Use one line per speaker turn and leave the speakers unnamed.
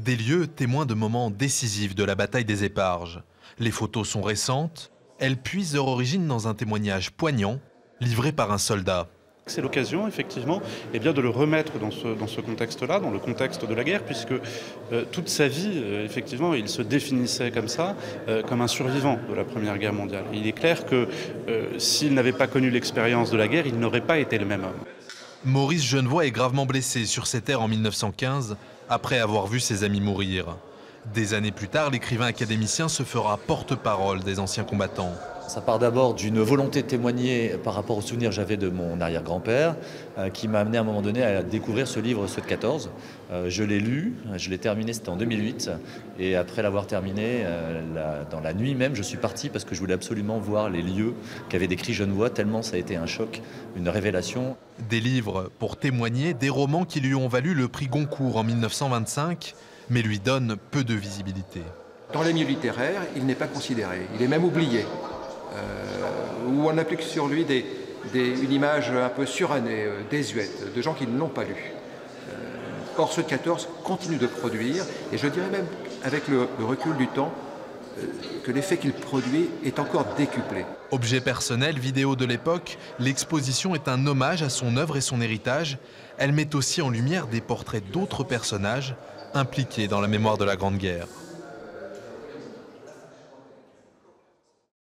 Des lieux témoins de moments décisifs de la bataille des Éparges. Les photos sont récentes, elles puisent leur origine dans un témoignage poignant, livré par un soldat.
C'est l'occasion, effectivement, de le remettre dans ce contexte-là, dans le contexte de la guerre, puisque toute sa vie, effectivement, il se définissait comme ça, comme un survivant de la Première Guerre mondiale. Et il est clair que s'il n'avait pas connu l'expérience de la guerre, il n'aurait pas été le même homme.
Maurice Genevoix est gravement blessé sur ces terres en 1915, après avoir vu ses amis mourir. Des années plus tard, l'écrivain académicien se fera porte-parole des anciens combattants.
Ça part d'abord d'une volonté de témoigner par rapport aux souvenirs que j'avais de mon arrière-grand-père, qui m'a amené à un moment donné à découvrir ce livre Ceux de 14. Je l'ai lu, je l'ai terminé, c'était en 2008. Et après l'avoir terminé, dans la nuit même, je suis parti parce que je voulais absolument voir les lieux qu'avait décrit Genevoix, tellement ça a été un choc, une révélation.
Des livres pour témoigner, des romans qui lui ont valu le prix Goncourt en 1925, mais lui donnent peu de visibilité.
Dans les milieux littéraires, il n'est pas considéré, il est même oublié. Où on applique sur lui une image un peu surannée, désuète, de gens qui ne l'ont pas lu. Or, Ceux de 14 continue de produire, et je dirais même, avec le recul du temps, que l'effet qu'il produit est encore décuplé.
Objet personnel, vidéo de l'époque, l'exposition est un hommage à son œuvre et son héritage. Elle met aussi en lumière des portraits d'autres personnages impliqués dans la mémoire de la Grande Guerre.